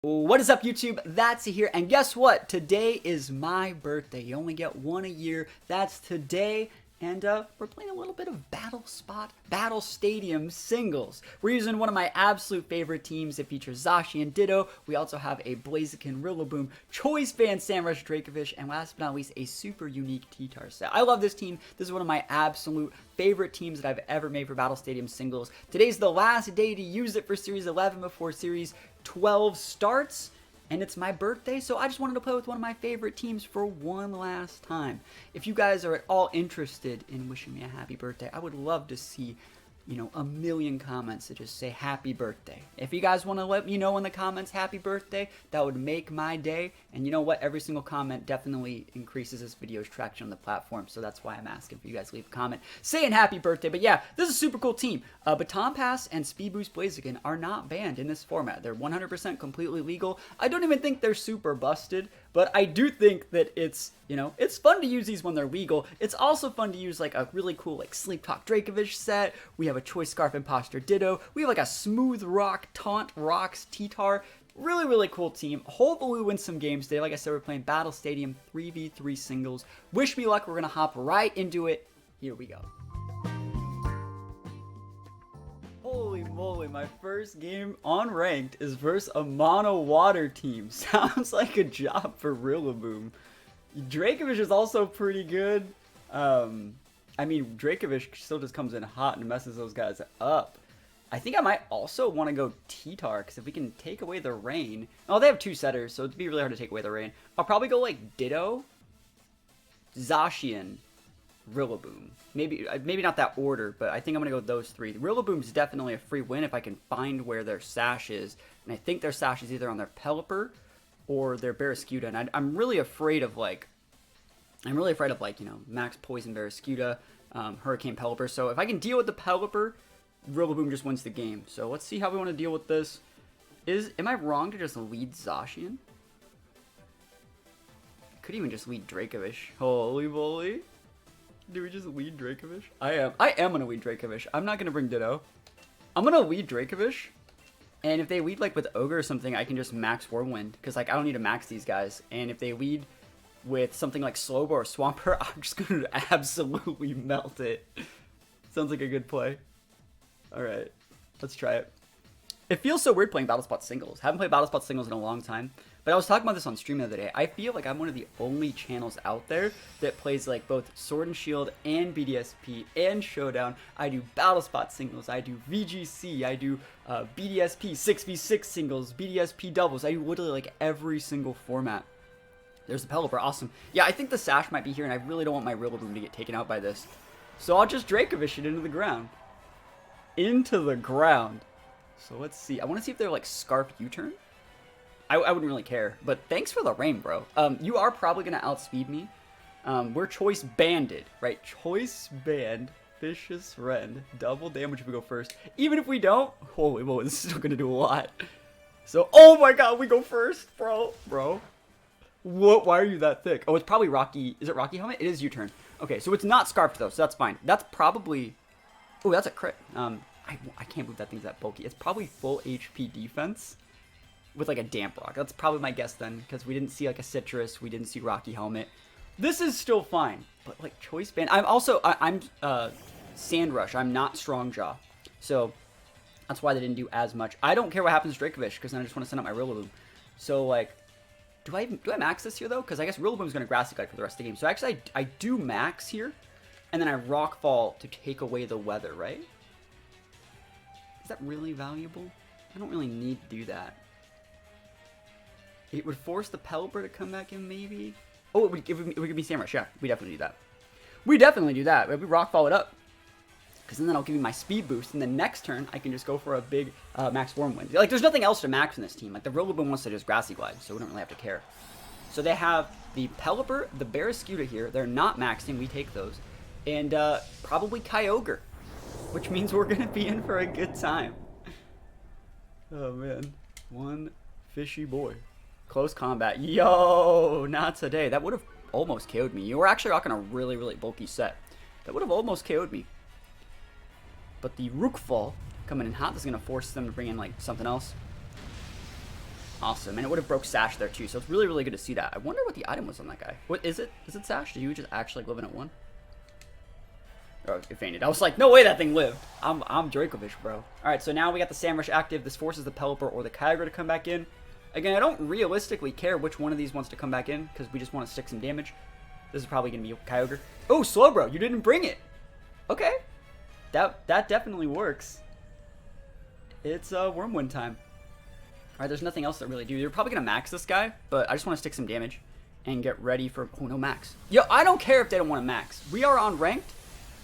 What is up, YouTube? That's here, and guess what? Today is my birthday. You only get one a year. That's today, and we're playing a little bit of Battle Stadium singles. We're using one of my absolute favorite teams. It features Zashi and Ditto. We also have a Blaziken, Rillaboom, Choice Band, Samrush, Dracovish, and last but not least, a super unique T-Tar set. I love this team. This is one of my absolute favorite teams that I've ever made for Battle Stadium singles. Today's the last day to use it for Series 11 before Series 12 starts, and it's my birthday, so I just wanted to play with one of my favorite teams for one last time. If you guys are at all interested in wishing me a happy birthday, I would love to see, a million comments that just say happy birthday. If you guys want to let me know in the comments happy birthday, that would make my day. And you know what? Every single comment definitely increases this video's traction on the platform, so that's why I'm asking for you guys to leave a comment saying happy birthday. But yeah, this is a super cool team. Baton Pass and Speed Boost Blaziken are not banned in this format. They're 100% completely legal. I don't even think they're super busted, but I do think that it's fun to use these when they're legal. It's also fun to use like a really cool like Sleep Talk Dracovish set. We have a Choice Scarf Imposter Ditto. We have like a Smooth Rock Taunt Rocks T-Tar. Really, really cool team. Hopefully we win some games today. Like I said, we're playing Battle Stadium 3v3 singles. Wish me luck. We're going to hop right into it. Here we go. Holy moly, my first game on ranked is versus a mono water team. Sounds like a job for Rillaboom. Dracovish is also pretty good. I mean, Dracovish still just comes in hot and messes those guys up. I think I might also want to go T-Tar, because if we can take away the rain... Oh, they have two setters, so it'd be really hard to take away the rain. I'll probably go like Ditto, Zacian, Rillaboom. Maybe not that order, but I think I'm going to go with those three. Rillaboom's definitely a free win if I can find where their sash is. And I think their sash is either on their Pelipper or their Barraskewda. And I'm really afraid of Max Poison Barraskewda, Hurricane Pelipper. So if I can deal with the Pelipper, Rillaboom just wins the game. So let's see how we want to deal with this. Am I wrong to just lead Zacian? Could even just lead Dracovish. Holy moly. Do we just lead Dracovish? I am going to lead Dracovish. I'm not going to bring Ditto. I'm going to lead Dracovish. And if they lead like with Ogre or something, I can just max Whirlwind. Because like I don't need to max these guys. And if they lead with something like Slowbro or Swampert, I'm just going to absolutely melt it. Sounds like a good play. Alright, let's try it. It feels so weird playing Battlespot singles. Haven't played Battlespot singles in a long time. But I was talking about this on stream the other day. I feel like I'm one of the only channels out there that plays like both Sword and Shield and BDSP and Showdown. I do Battlespot singles. I do VGC. I do BDSP 6v6 singles, BDSP doubles. I do literally like every single format. There's the Pelipper. Awesome. Yeah, I think the Sash might be here, and I really don't want my Rillaboom to get taken out by this. So I'll just Dracovish it into the ground. Into the ground. So let's see. I want to see if they're like Scarf U-turn. I wouldn't really care, but thanks for the rain, bro. You are probably going to outspeed me. We're Choice Banded, right? Choice Band, Vicious Rend, double damage if we go first. Even if we don't, holy moly, this is still going to do a lot. So, oh my god, we go first, bro. What? Why are you that thick? Oh, it's probably Rocky. Is it Rocky Helmet? It is U-turn. Okay, so it's not Scarfed though, so that's fine. That's probably... Oh, that's a crit. I can't believe that thing's that bulky. It's probably full HP defense with like a Damp Rock. That's probably my guess then, because we didn't see like a Citrus, we didn't see Rocky Helmet. This is still fine, but like Choice Band. I'm Sand Rush. I'm not Strong Jaw, so that's why they didn't do as much. I don't care what happens to Dracovish, because then I just want to send out my Rillaboom. So like, do I max this here though? Because I guess Rillaboom's going to Grassy Glide for the rest of the game. So actually I do max here, and then I Rock Fall to take away the weather, right? Is that really valuable? I don't really need to do that. It would force the Pelipper to come back in, maybe? Oh, it would give me Samrush. Yeah, we definitely do that. We definitely do that. We Rock Fall it up. Because then that'll give me my speed boost, and then next turn, I can just go for a big max Whirlwind. Like, there's nothing else to max in this team. Like, the Rillaboom wants to just Grassy Glide, so we don't really have to care. So they have the Pelipper, the Barraskewda here. They're not maxing. We take those. And probably Kyogre, which means we're going to be in for a good time. Oh, man. One fishy boy. Close combat. Yo, not today. That would have almost KO'd me. You were actually rocking a really, really bulky set. That would have almost KO'd me. But the Rook Fall coming in hot is going to force them to bring in like something else. Awesome, and it would have broke Sash there too, so it's really, really good to see that. I wonder what the item was on that guy. What is it? Is it Sash? Did you just actually live in it one? Oh, it fainted. I was like, no way that thing lived. I'm Dracovish, bro. Alright, so now we got the Sandrush active. This forces the Pelipper or the Kyogre to come back in. Again, I don't realistically care which one of these wants to come back in, because we just want to stick some damage. This is probably going to be Kyogre. Oh, Slowbro, you didn't bring it. Okay. That definitely works. It's Wormwind time. Alright, there's nothing else that really do. You're probably going to max this guy, but I just want to stick some damage and get ready for... Oh, no max. Yo, I don't care if they don't want to max. We are on ranked.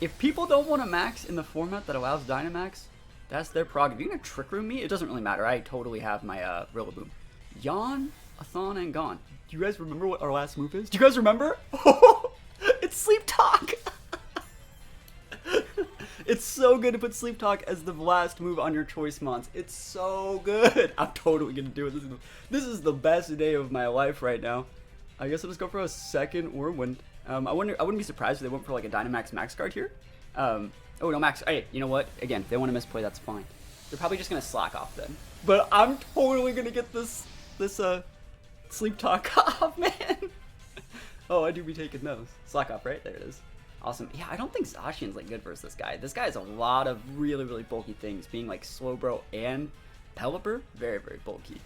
If people don't want to max in the format that allows Dynamax, that's their prerogative. You're going to Trick Room me? It doesn't really matter. I totally have my Rillaboom. Yawn, Athon, and Gone. Do you guys remember what our last move is? Do you guys remember? It's Sleep Talk! It's so good to put Sleep Talk as the last move on your choice mons. It's so good. I'm totally gonna do it. This is the best day of my life right now. I guess I'll just go for a second Wormwind. I wouldn't be surprised if they went for like a Dynamax Max card here. Oh no, Max. Hey, you know what? Again, if they want to misplay, that's fine. They're probably just gonna slack off then. But I'm totally gonna get this Sleep Talk off, man. Oh, I do be taking those. Slack off, right? There it is. Awesome. Yeah, I don't think Zacian's like good versus this guy. This guy has a lot of really, really bulky things, being like Slowbro and Pelipper. Very, very bulky.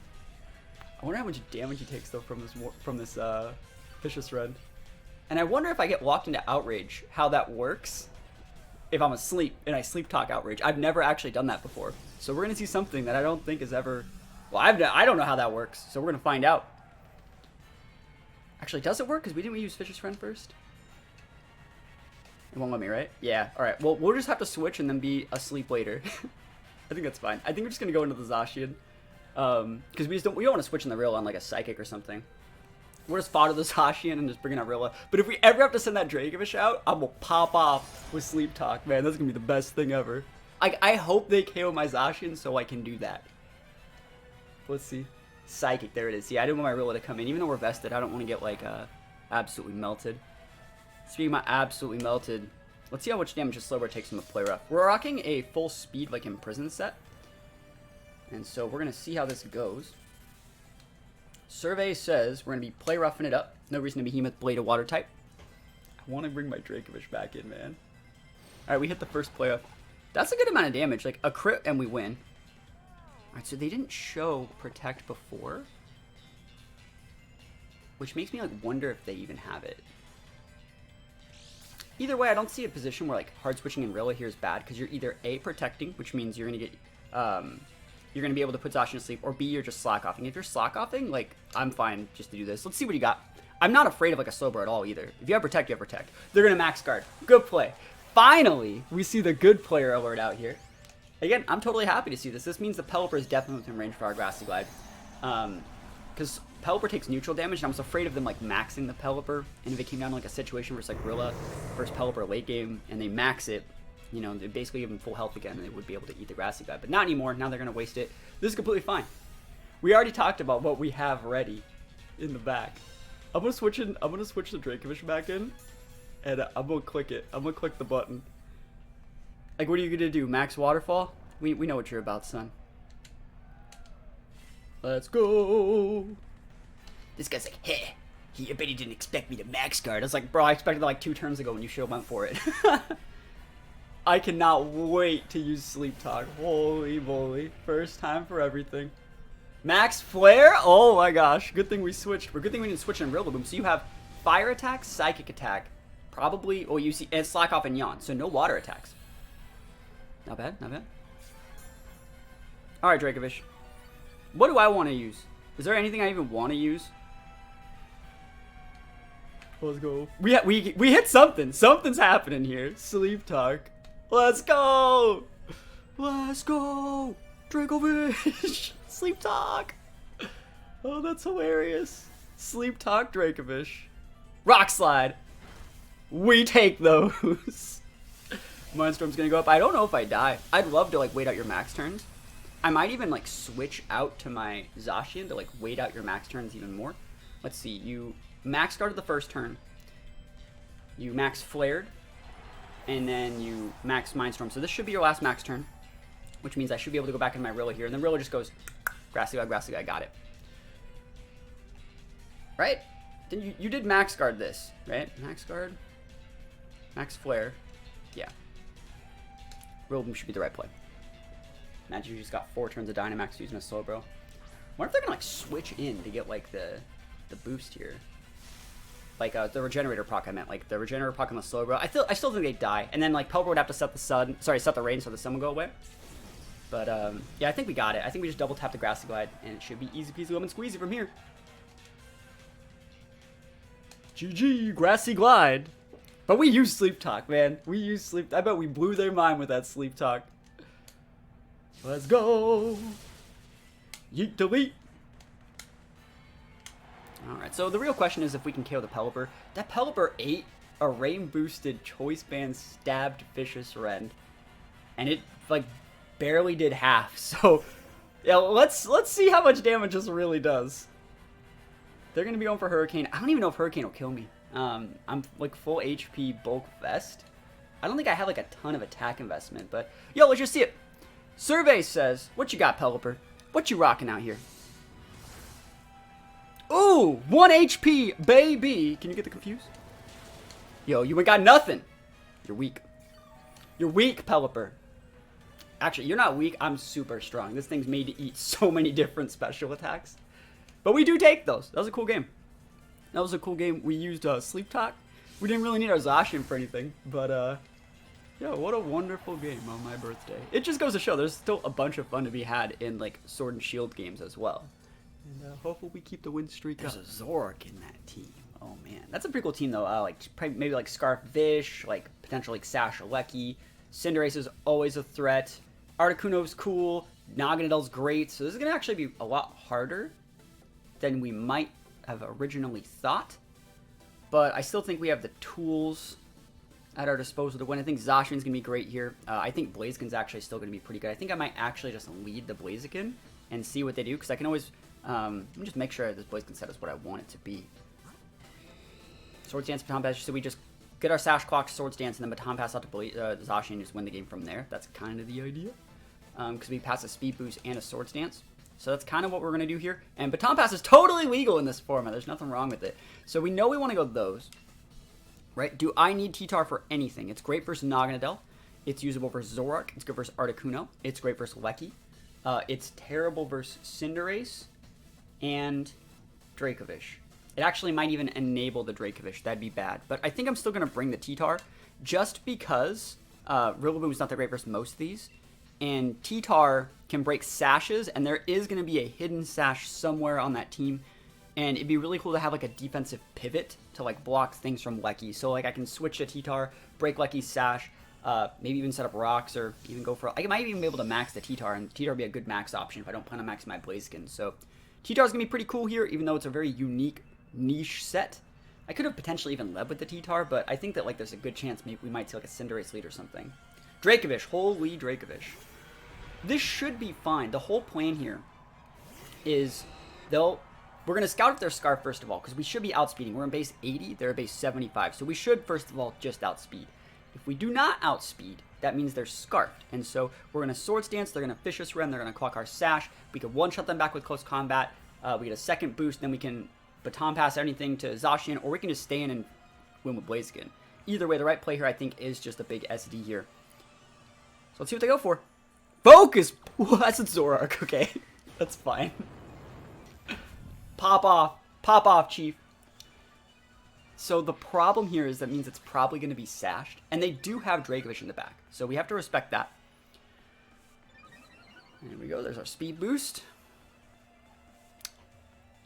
I wonder how much damage he takes though from this Vicious Rend. And I wonder if I get walked into Outrage, how that works. If I'm asleep and I Sleep Talk Outrage. I've never actually done that before. So we're gonna see something that I don't think is ever. Well, I don't know how that works. So we're gonna find out. Actually, does it work? Because we use Vicious Rend first. It won't let me, right? Yeah, alright. Well, we'll just have to switch and then be asleep later. I think that's fine. I think we're just going to go into the Zacian. Because we don't want to switch in the Rilla on like a Psychic or something. We'll just fodder the Zacian and just bring in our Rilla. But if we ever have to send that Dracovish out, I'm going to pop off with Sleep Talk. Man, that's going to be the best thing ever. I hope they KO my Zacian so I can do that. Let's see. Psychic, there it is. See, I didn't want my Rilla to come in. Even though we're vested, I don't want to get like absolutely melted. Speaking of absolutely melted, let's see how much damage a Slowbro takes from the Play Rough. We're rocking a full speed like Imprison set. And so we're going to see how this goes. Survey says we're going to be Play Roughing it up. No reason to Behemoth Blade a water type. I want to bring my Dracovish back in, man. Alright, we hit the first Play Rough. That's a good amount of damage. Like a crit and we win. Alright, so they didn't show Protect before. Which makes me like wonder if they even have it. Either way, I don't see a position where like hard switching in Rilla here is bad because you're either A, protecting, which means you're gonna get you're gonna be able to put Zacian to sleep, or B, you're just slack offing. If you're slack offing, like I'm fine just to do this. Let's see what you got. I'm not afraid of like a Slowbro at all either. If you have protect, you have protect. They're gonna max guard. Good play. Finally, we see the good player alert out here. Again, I'm totally happy to see this. This means the Pelipper is definitely within range for our Grassy Glide. Because Pelipper takes neutral damage, and I was afraid of them like maxing the Pelipper. And if it came down to like a situation where it's like Rilla versus Pelipper late game, and they max it, you know, they basically give them full health again, and they would be able to eat the Grassy Glide. But not anymore. Now they're gonna waste it. This is completely fine. We already talked about what we have ready in the back. I'm gonna switch the Dracovish back in, and I'm gonna click it. I'm gonna click the button. Like, what are you gonna do? Max Waterfall? We know what you're about, son. Let's go. This guy's like, hey, I bet he didn't expect me to max guard. I was like, bro, I expected that like 2 turns ago when you showed up for it. I cannot wait to use Sleep Talk. Holy moly. First time for everything. Max Flare? Oh my gosh. Good thing we switched. But good thing we didn't switch in Rillaboom. So you have Fire Attack, Psychic Attack, probably, oh, you see, and Slack Off and Yawn. So no water attacks. Not bad, not bad. Alright, Dracovish. What do I want to use? Is there anything I even want to use? Let's go. We hit something. Something's happening here. Sleep Talk. Let's go. Let's go. Dracovish. Sleep Talk. Oh, that's hilarious. Sleep Talk Dracovish. Rock Slide. We take those. Mindstorm's gonna go up. I don't know if I die. I'd love to like wait out your max turns. I might even like switch out to my Zacian to like wait out your max turns even more. Let's see. You max guarded the first turn. You max flared. And then you max Mindstorm. So this should be your last max turn. Which means I should be able to go back in my Rilla here. And then Rilla just goes, Grassy Guy, got it. Right? Then you did max guard this, right? Max guard, max flare, yeah. Rillaboom should be the right play. Imagine you just got 4 turns of Dynamax using a Slowbro. I wonder if they're gonna like switch in to get like the boost here. Like the regenerator proc I meant, like the regenerator proc on the Slowbro. I still think they'd die, and then like Pelipper would have to set the rain so the sun would go away. But yeah, I think we got it. I think we just double tap the Grassy Glide, and it should be easy peasy lemon squeezy from here. GG, Grassy Glide. But we use Sleep Talk, man. We use Sleep. I bet we blew their mind with that Sleep Talk. Let's go. Yeet delete. Alright, so the real question is if we can KO the Pelipper. That Pelipper ate a rain-boosted Choice Band stabbed Vicious Rend. And it, like, barely did half. So, yeah, let's see how much damage this really does. They're going to be going for Hurricane. I don't even know if Hurricane will kill me. I'm, like, full HP bulk vest. I don't think I have, like, a ton of attack investment. But, yo, let's just see it. Survey says, what you got, Pelipper? What you rocking out here? Ooh, 1 HP, baby. Can you get the confused? Yo, you ain't got nothing. You're weak. You're weak, Pelipper. Actually, you're not weak. I'm super strong. This thing's made to eat so many different special attacks. But we do take those. That was a cool game. That was a cool game. We used Sleep Talk. We didn't really need our Zacian for anything. But, yeah, what a wonderful game on my birthday. It just goes to show there's still a bunch of fun to be had in, like, Sword and Shield games as well. And hopefully we keep the win streak up. There's a Zoroark in that team. Oh, man. That's a pretty cool team, though. Like, maybe, like, Scarf Vish, like, potentially, like, Sash Alecki. Cinderace is always a threat. Articuno's cool. Naganadell's great. So this is going to actually be a lot harder than we might have originally thought. But I still think we have the tools at our disposal to win. I think Zacian's going to be great here. I think Blaziken's actually still going to be pretty good. I think I might actually just lead the Blaziken and see what they do, because I can always let me just make sure this Blaziken set is what I want it to be. Swords Dance, Baton Pass, so we just get our Sash Clock, Swords Dance, and then Baton Pass out to Zacian and just win the game from there. That's kind of the idea. Because we pass a Speed Boost and a Swords Dance. So that's kind of what we're going to do here. And Baton Pass is totally legal in this format. There's nothing wrong with it. So we know we want to go those. Right? Do I need T-Tar for anything? It's great versus Naganadel. It's usable versus Zoroark. It's good versus Articuno. It's great versus Lecky. It's terrible versus Cinderace and Dracovish. It actually might even enable the Dracovish. That'd be bad. But I think I'm still going to bring the T-Tar just because Rillaboom is not that great versus most of these. And T-Tar can break sashes, and there is going to be a hidden sash somewhere on that team. And it'd be really cool to have like a defensive pivot to like block things from Lecky. So like I can switch to T-Tar, break Lecky's sash, maybe even set up rocks, or even go for... I might even be able to max the T-Tar, and T-Tar would be a good max option if I don't plan on maxing my Blaziken. So T-Tar is going to be pretty cool here, even though it's a very unique niche set. I could have potentially even led with the T-Tar, but I think that like there's a good chance maybe we might see like a Cinderace lead or something. Dracovish, holy Dracovish. This should be fine. The whole plan here is we're going to scout up their Scarf first of all, because we should be outspeeding. We're in base 80, they're at base 75. So we should, first of all, just outspeed. If we do not outspeed, that means they're Scarfed. And so we're going to Swords Dance, they're going to Vicious Rend, they're going to clock our Sash. We could one-shot them back with Close Combat. We get a second boost, then we can Baton Pass anything to Zacian, or we can just stay in and win with Blaziken. Either way, the right play here, I think, is just a big SD here. So let's see what they go for. Focus! That's a Zoroark, okay. That's fine. Pop off, Chief. So the problem here is that means it's probably going to be sashed. And they do have Dracovish in the back. So we have to respect that. There we go. There's our speed boost.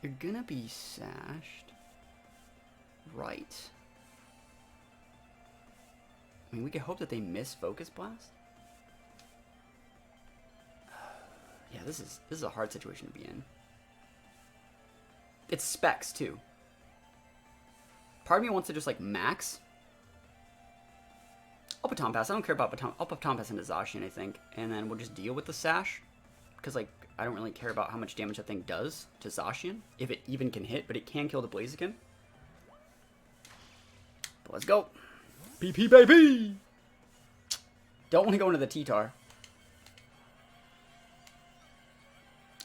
You're going to be sashed. Right. I mean, we could hope that they miss Focus Blast. Yeah, this is a hard situation to be in. It's specs, too. Part of me wants to just, like, max. I'll Baton Pass. I don't care about Baton. I'll Baton Pass into Zacian, I think. And then we'll just deal with the Sash. Because, like, I don't really care about how much damage that thing does to Zacian. If it even can hit, but it can kill the Blaziken. But let's go. PP, baby! Don't want to go into the T-Tar.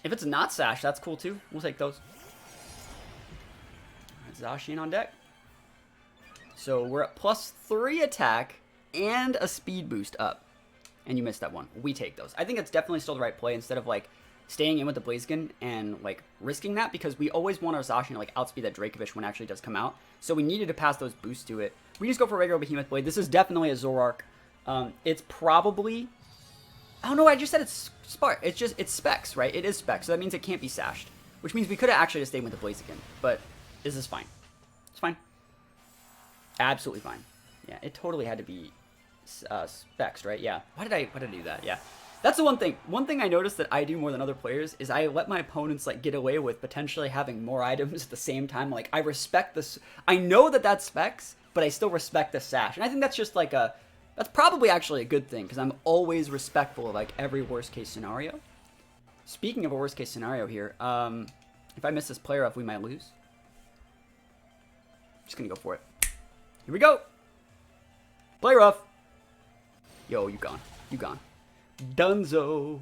If it's not Sash, that's cool, too. We'll take those. Zacian on deck. So we're at +3 attack and a speed boost up. And you missed that one. We take those. I think it's definitely still the right play instead of like staying in with the Blaziken and like risking that, because we always want our Zacian to like outspeed that Dracovish when it actually does come out. So we needed to pass those boosts to it. We just go for regular Behemoth Blade. This is definitely a Zoroark. It's probably, I don't know, I just said it's Spark. It's Specs, right? It is Specs, so that means it can't be sashed. Which means we could have actually just stayed with the Blaziken, but this is fine. It's fine. Absolutely fine. Yeah, it totally had to be Specs, right? Yeah. Why did I do that? Yeah. That's the one thing. One thing I noticed that I do more than other players is I let my opponents like get away with potentially having more items at the same time. Like I respect this. I know that that's Specs, but I still respect the sash. And I think that's just like that's probably actually a good thing, because I'm always respectful of like every worst case scenario. Speaking of a worst case scenario here, if I miss this player up, we might lose. Just gonna go for it. Here we go. Play rough. Yo, you gone. You gone. Dunzo.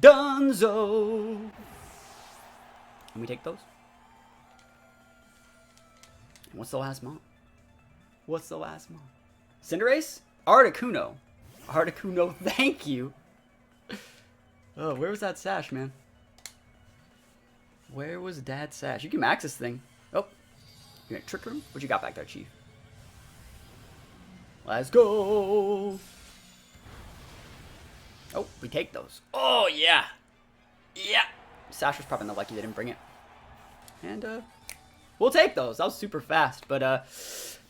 Dunzo. And we take those. And what's the last mon? What's the last mon? Cinderace? Articuno. Articuno, thank you. Oh, where was that sash, man? Where was Dad's sash? You can max this thing. Oh. You got Trick Room? What you got back there, Chief? Let's go. Oh, we take those. Oh, yeah. Yeah. Sash was probably not lucky they didn't bring it. And, we'll take those. That was super fast. But,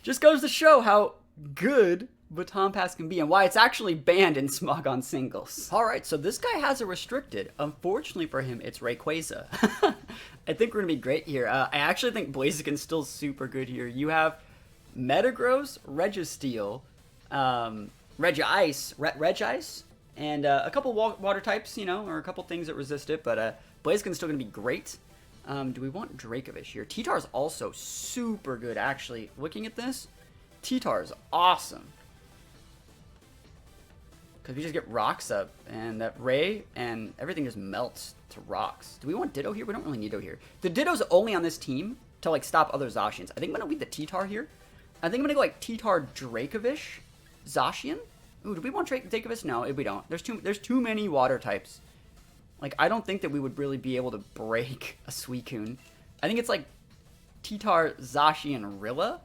just goes to show how good Baton Pass can be and why it's actually banned in Smog on singles. Alright, so this guy has a restricted. Unfortunately for him, it's Rayquaza. I think we're going to be great here. I actually think Blaziken's still super good here. You have Metagross, Registeel, Regice, and a couple water types, you know, or a couple things that resist it, but Blaziken's still going to be great. Do we want Dracovish here? T-Tar's also super good, actually. Looking at this, T-Tar is awesome. Because we just get rocks up, and that Ray and everything just melts to rocks. Do we want Ditto here? We don't really need Ditto here. The Ditto's only on this team to like stop other Zacians. I think I'm going to leave the T-Tar here. I think I'm going to go like T-Tar Dracovish Zacian. Ooh, do we want Dracovish? No, we don't. There's too many water types. Like, I don't think that we would really be able to break a Suicune. I think it's like T-Tar Zacian Rilla.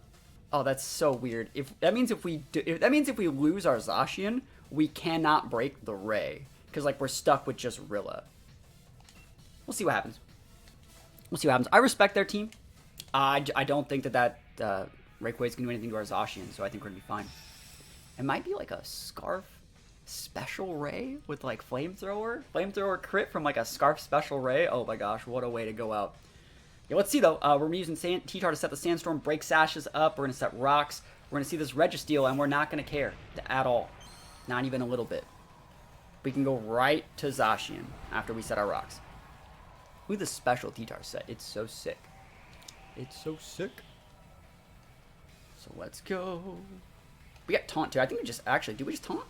Oh, that's so weird. That means if we lose our Zacian, we cannot break the Ray, because like we're stuck with just Rilla. We'll see what happens. We'll see what happens. I respect their team. I don't think that Rayquaza's gonna do anything to our Zacian, so I think we're gonna be fine. It might be like a Scarf Special Ray with like Flamethrower crit from like a Scarf Special Ray. Oh my gosh, what a way to go out. Yeah, let's see though. We're using T-Tar to set the Sandstorm, break sashes up. We're gonna set rocks. We're gonna see this Registeel, and we're not gonna care at all. Not even a little bit. We can go right to Zacian after we set our rocks. Look at the special T-Tar set. It's so sick. It's so sick. So let's go. We got taunt too. I think we just actually, do we just taunt?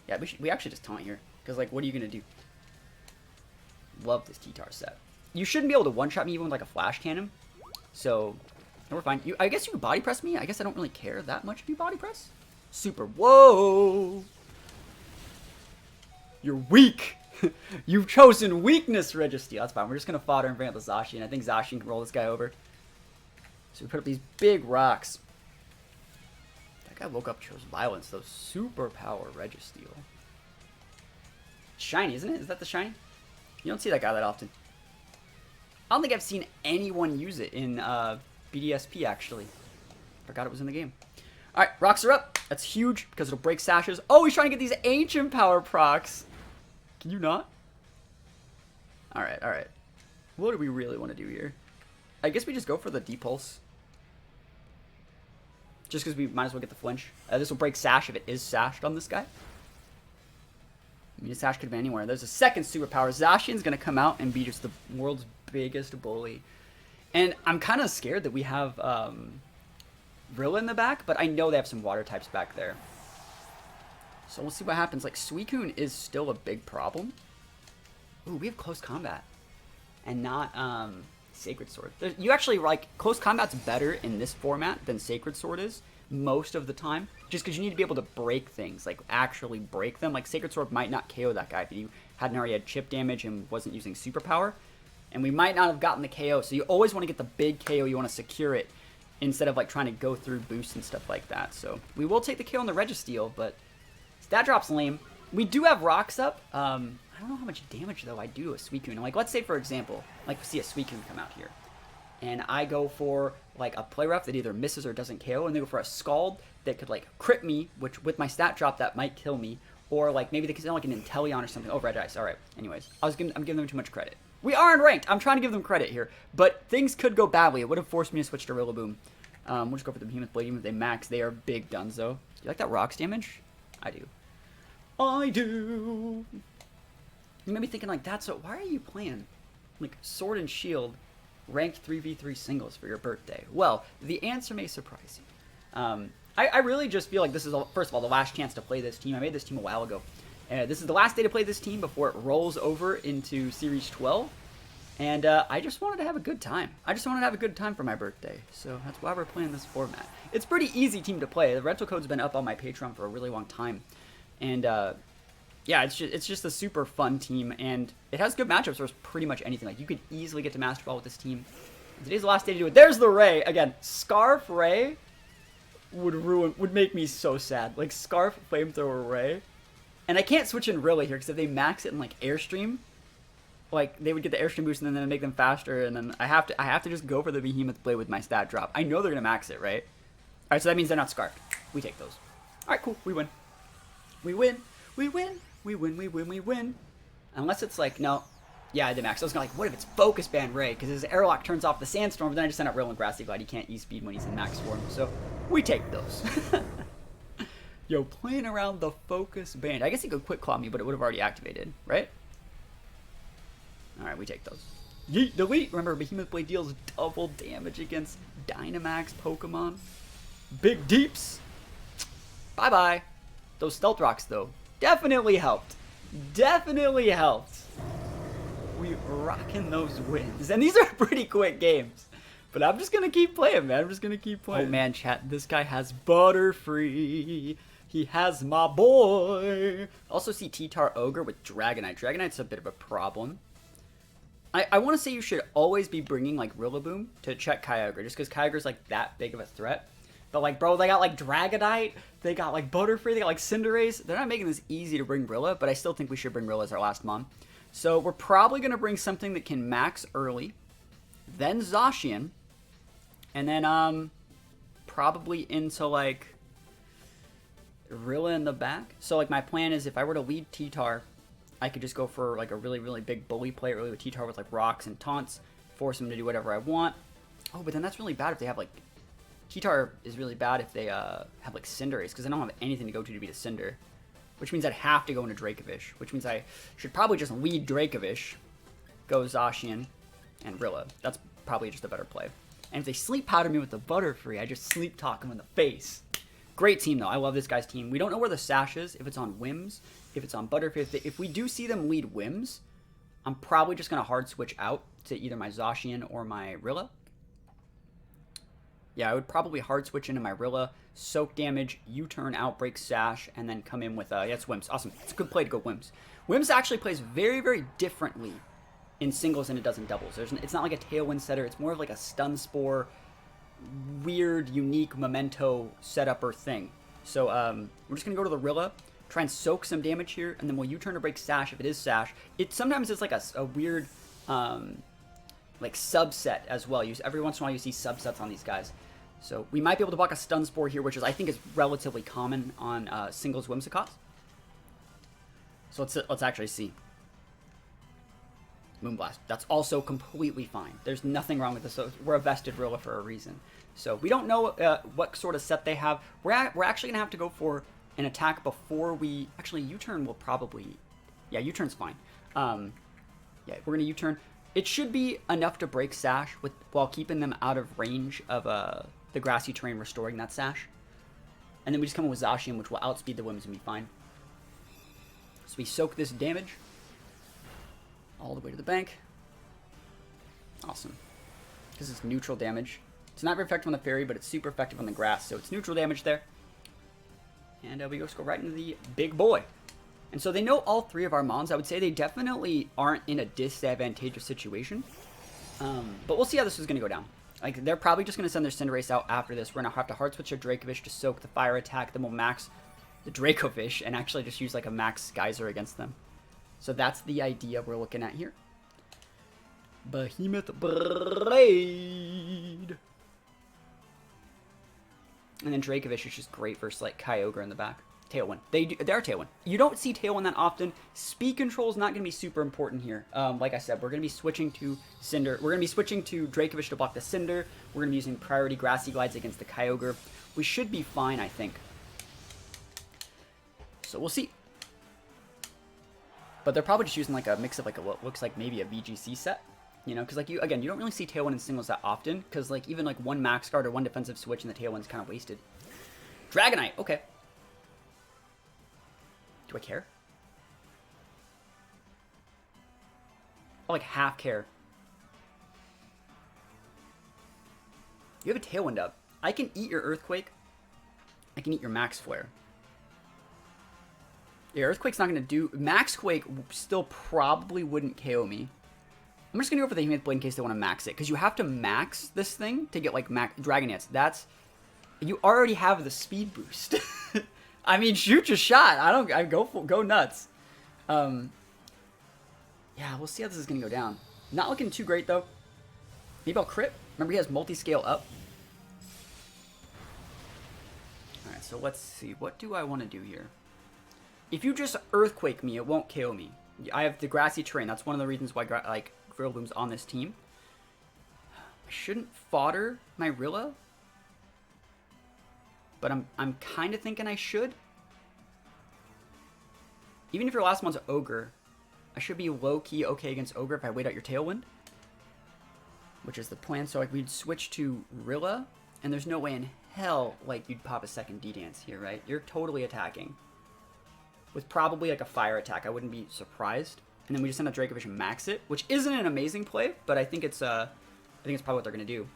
Yeah, we actually just taunt here. Because like, what are you going to do? Love this T-Tar set. You shouldn't be able to one-shot me even with like a flash cannon. So, no, we're fine. I guess you can body press me. I guess I don't really care that much if you body press. Super. Whoa. You're weak. You've chosen weakness, Registeel. That's fine. We're just going to fodder and bring up the Zacian. I think Zacian can roll this guy over. So we put up these big rocks. That guy woke up, chose violence, though. Super power Registeel. Shiny, isn't it? Is that the shiny? You don't see that guy that often. I don't think I've seen anyone use it in BDSP, actually. Forgot it was in the game. Alright, rocks are up. That's huge because it'll break sashes. Oh, he's trying to get these ancient power procs. Can you not? Alright, alright. What do we really want to do here? I guess we just go for the Depulse. Just because we might as well get the flinch. This will break sash if it is sashed on this guy. I mean, a sash could have been anywhere. There's a second superpower. Zacian's going to come out and be just the world's biggest bully. And I'm kind of scared that we have Rilla in the back, but I know they have some water types back there. So we'll see what happens. Like, Suicune is still a big problem. Ooh, we have close combat. And not Sacred Sword. You actually, like, close combat's better in this format than Sacred Sword is most of the time, just because you need to be able to break things, like actually break them. Like Sacred Sword might not KO that guy if he hadn't already had chip damage and wasn't using superpower, and we might not have gotten the KO. So you always want to get the big KO. You want to secure it instead of like trying to go through boosts and stuff like that. So we will take the KO on the Registeel, but stat drop's lame. We do have rocks up. I don't know how much damage though I do to a Suicune. Like let's say for example, like we see a Suicune come out here, and I go for like a play rough that either misses or doesn't KO, and they go for a Scald that could like crit me, which with my stat drop that might kill me, or like maybe they could send like an Inteleon or something. Oh, red ice. All right. Anyways, I'm giving them too much credit. We are unranked. I'm trying to give them credit here, but things could go badly. It would have forced me to switch to Rillaboom. We'll just go for the Behemoth Blade. Even if they max, they are big guns though. You like that rocks damage? I do. I do. You may be thinking like, that's what. Why are you playing like Sword and Shield ranked 3v3 singles for your birthday? Well, the answer may surprise you. I really just feel like this is, first of all, the last chance to play this team. I made this team a while ago. This is the last day to play this team before it rolls over into Series 12. And I just wanted to have a good time. I just wanted to have a good time for my birthday. So that's why we're playing this format. It's a pretty easy team to play. The rental code's been up on my Patreon for a really long time. And yeah, it's just a super fun team, and it has good matchups for pretty much anything. Like you could easily get to Master Ball with this team. Today's the last day to do it. There's the Ray again. Scarf Ray would make me so sad. Like Scarf Flamethrower Ray, and I can't switch in Rilla here because if they max it in like Airstream, like they would get the Airstream boost and then make them faster, and then I have to just go for the Behemoth Blade with my stat drop. I know they're gonna max it, right? All right, so that means they're not scarfed. We take those. All right, cool. We win. We win. We win. We win, we win, we win. Unless it's like, no. Yeah, I did max. I was gonna like, what if it's Focus Band Ray? Because his Airlock turns off the Sandstorm, but then I just send out Rill and Grassy Glide. He can't E-Speed when he's in max form. So, we take those. Yo, playing around the Focus Band. I guess he could Quick Claw me, but it would have already activated, right? Alright, we take those. Yeet, delete! Remember, Behemoth Blade deals double damage against Dynamax Pokemon. Big Deeps! Bye-bye. Those Stealth Rocks, though, definitely helped. Definitely helped. We rocking those wins. And these are pretty quick games. But I'm just going to keep playing, man. I'm just going to keep playing. Oh, man, chat. This guy has Butterfree. He has my boy. Also see T-Tar Ogre with Dragonite. Dragonite's a bit of a problem. I want to say you should always be bringing, like, Rillaboom to check Kyogre. Just because Kyogre's, like, that big of a threat. But, like, bro, they got, like, Dragonite. They got, like, Butterfree. They got, like, Cinderace. They're not making this easy to bring Rilla, but I still think we should bring Rilla as our last mon. So we're probably going to bring something that can max early. Then Zacian. And then, probably into, like, Rilla in the back. So, like, my plan is if I were to lead T-Tar, I could just go for, like, a really, really big bully play early with T-Tar with, like, rocks and taunts. Force him to do whatever I want. Oh, but then that's really bad if they have, like... T-Tar is really bad if they have, like, Cinderace, because I don't have anything to go to beat a Cinder. Which means I'd have to go into Dracovish. Which means I should probably just lead Dracovish, go Zacian, and Rilla. That's probably just a better play. And if they sleep powder me with the Butterfree, I just sleep talk them in the face. Great team, though. I love this guy's team. We don't know where the Sash is, if it's on Whims, if it's on Butterfree. If we do see them lead Whims, I'm probably just going to hard switch out to either my Zacian or my Rilla. Yeah, I would probably hard switch into my Rilla, soak damage, U-turn, outbreak, Sash, and then come in with, yeah, it's Whims. Awesome. It's a good play to go Whims. Whims actually plays very, very differently in singles than it does in doubles. It's not like a Tailwind setter. It's more of like a Stun Spore, weird, unique memento setup or thing. So we're just going to go to the Rilla, try and soak some damage here, and then we'll U-turn to break Sash if it is Sash. Sometimes it's like a weird... like subset as well. Every once in a while you see subsets on these guys. So we might be able to block a Stun Spore here, which I think is relatively common on singles Whimsicots. So let's actually see. Moonblast. That's also completely fine. There's nothing wrong with this. So we're a vested Rilla for a reason. So we don't know what sort of set they have. We're actually going to have to go for an attack before we... Actually, U-turn will probably... Yeah, U-turn's fine. Yeah, we're going to U-turn. It should be enough to break Sash while keeping them out of range of the grassy terrain, restoring that Sash. And then we just come in with Zacian, which will outspeed the Whims and be fine. So we soak this damage all the way to the bank. Awesome. because it's neutral damage. It's not very effective on the fairy, but it's super effective on the grass, so it's neutral damage there. And we go right into the big boy. And so they know all 3 of our mons. I would say they definitely aren't in a disadvantageous situation. But we'll see how this is going to go down. Like, they're probably just going to send their Cinderace out after this. We're going to have to hard switch a Dracovish to soak the fire attack. Then we'll max the Dracovish and actually just use like a max Geyser against them. So that's the idea we're looking at here. Behemoth Blade. And then Dracovish is just great versus like Kyogre in the back. Tailwind. They're Tailwind. You don't see Tailwind that often. Speed control is not going to be super important here. Like I said, we're going to be switching to Cinder. We're going to be switching to Dracovish to block the Cinder. We're going to be using priority Grassy Glides against the Kyogre. We should be fine, I think. So we'll see. But they're probably just using like a mix of like what looks like maybe a VGC set. You know, because like you don't really see Tailwind in singles that often. Because like even like one Max Guard or one defensive switch and the Tailwind's kind of wasted. Dragonite, okay. Do I care? I like half care. You have a Tailwind up. I can eat your Earthquake. I can eat your Max Flare. Yeah, Earthquake's not going to do... Max Quake still probably wouldn't KO me. I'm just going to go for the Behemoth Blade in case they want to max it. Because you have to max this thing to get, like, Dragon Dance. That's... You already have the speed boost. I mean, shoot your shot. I go nuts. Yeah, we'll see how this is going to go down. Not looking too great, though. Maybe I'll crit. Remember, he has multi-scale up. Alright, so let's see. What do I want to do here? If you just Earthquake me, it won't KO me. I have the grassy terrain. That's one of the reasons why, like, Rillaboom's on this team. I shouldn't fodder my Rilla. But I'm kind of thinking I should. Even if your last one's Ogre, I should be low-key okay against Ogre if I wait out your Tailwind. Which is the plan. So like we'd switch to Rilla, and there's no way in hell like you'd pop a second D-Dance here, right? You're totally attacking. With probably like a fire attack. I wouldn't be surprised. And then we just send a Dracovish and max it, which isn't an amazing play, but I think it's probably what they're gonna do.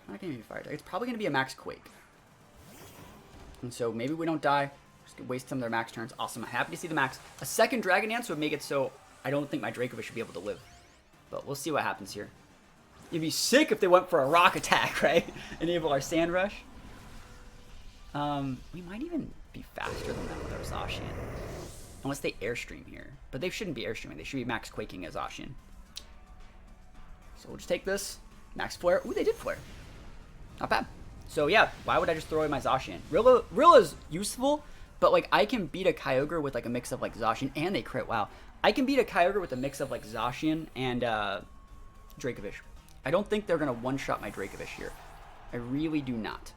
Not gonna be fire attack. It's probably gonna be a max Quake. And so maybe we don't die. Just waste some of their max turns. Awesome. I'm happy to see the max. A second Dragon Dance would make it so I don't think my Dracovish should be able to live. But we'll see what happens here. It'd be sick if they went for a rock attack, right? Enable our Sand Rush. We might even be faster than them with our Zacian. Unless they Airstream here. But they shouldn't be Airstreaming. They should be max Quaking as Zacian. So we'll just take this. Max Flare. Ooh, they did Flare. Not bad. So yeah, why would I just throw away my Zacian? Rilla's useful, but like I can beat a Kyogre with like a mix of like Zacian, and they crit. Wow. I can beat a Kyogre with a mix of like Zacian and Dracovish. I don't think they're going to one-shot my Dracovish here. I really do not.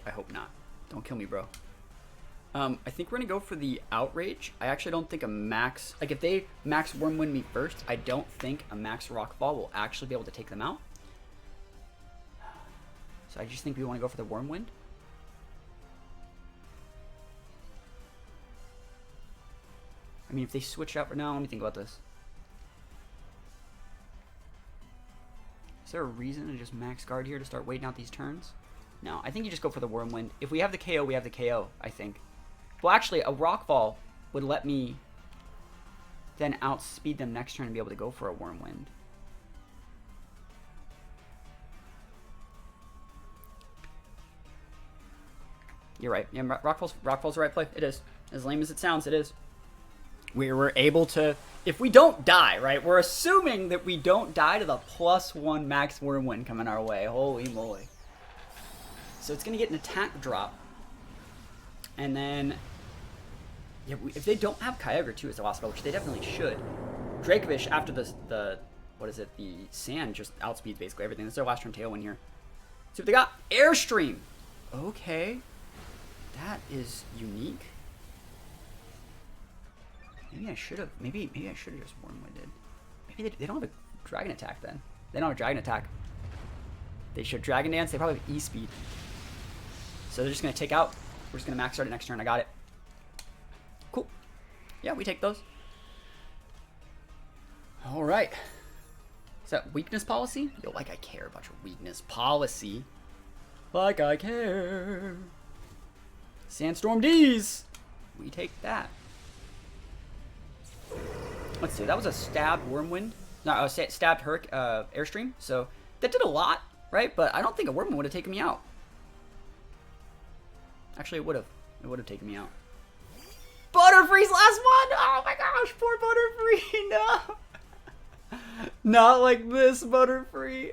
I hope not. Don't kill me, bro. I think we're going to go for the Outrage. I actually don't think a max... Like, if they max Wormwind me first, I don't think a max Rockfall will actually be able to take them out. So I just think we want to go for the Wormwind. I mean, if they switch out for now, let me think about this. Is there a reason to just max guard here to start waiting out these turns? No, I think you just go for the Wormwind. If we have the KO, we have the KO, I think. Well, actually, a Rockfall would let me then outspeed them next turn and be able to go for a Wormwind. You're right. Yeah, Rockfall's the right play. It is. As lame as it sounds, it is. We were able to... If we don't die, right? We're assuming that we don't die to the +1 max Wormwind coming our way. Holy moly. So it's going to get an attack drop. And then... Yeah, if they don't have Kyogre too as a lost spell, which they definitely should. Dracovish, after the what is it? The Sand just outspeeds basically everything. That's their last turn Tailwind here. See what they got. Airstream! Okay. That is unique. Maybe I should have. Maybe I should have just Wormwinded. Maybe they don't have a Dragon Attack then. They don't have a Dragon Attack. They should Dragon Dance. They probably have E-Speed. So they're just gonna take out. We're just gonna max start it next turn. I got it. Cool. Yeah, we take those. right. Is that weakness policy? Yo, like I care about your weakness policy. Like I care. Sandstorm D's. We take that. Let's see. That was a stabbed Wormwind. No, stabbed Airstream. So that did a lot, right? But I don't think a Wormwind would have taken me out. Actually, it would have. It would have taken me out. Butterfree's last one! Oh my gosh, poor Butterfree! No! Not like this, Butterfree.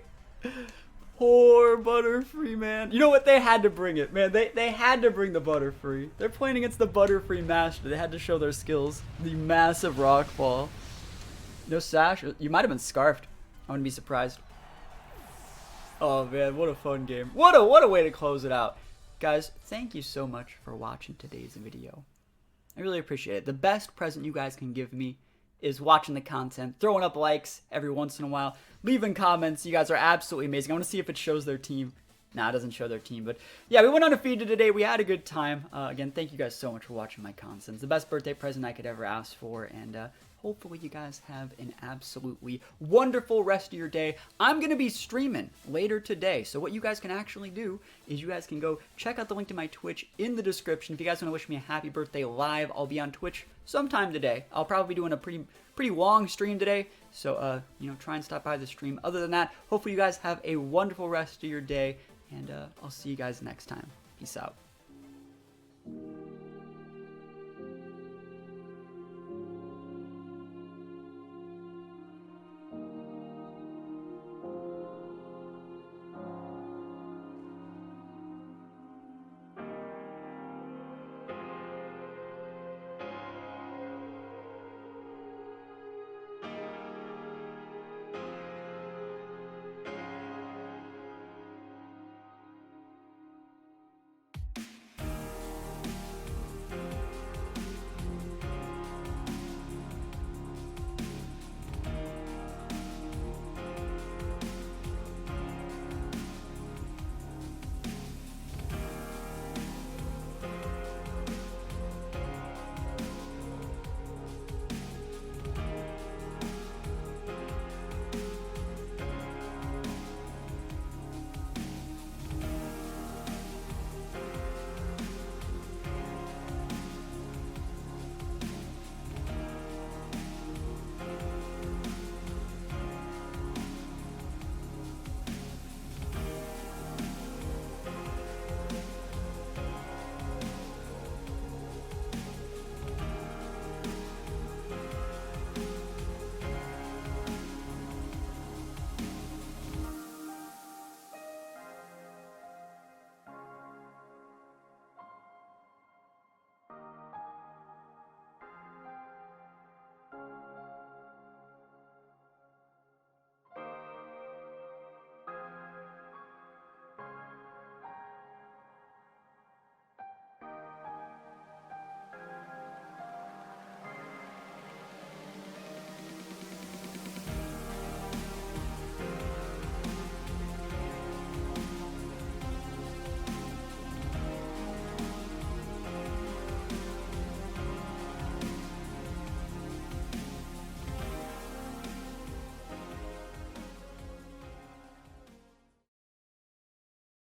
Poor Butterfree, man. You know what? They had to bring it, man. They had to bring the Butterfree. They're playing against the Butterfree Master. They had to show their skills. The massive rock fall. No sash. You might have been scarfed. I wouldn't be surprised. Oh man, what a fun game. What a way to close it out. Guys, thank you so much for watching today's video. I really appreciate it. The best present you guys can give me is watching the content, throwing up likes every once in a while, leaving comments. You guys are absolutely amazing. I want to see if it shows their team. Nah, it doesn't show their team. But yeah, we went undefeated today. We had a good time. Again, thank you guys so much for watching my content. It's the best birthday present I could ever ask for. And hopefully you guys have an absolutely wonderful rest of your day. I'm going to be streaming later today. So what you guys can actually do is you guys can go check out the link to my Twitch in the description. If you guys want to wish me a happy birthday live, I'll be on Twitch sometime today. I'll probably be doing a pretty long stream today. So, you know, try and stop by the stream. Other than that, hopefully you guys have a wonderful rest of your day. And I'll see you guys next time. Peace out.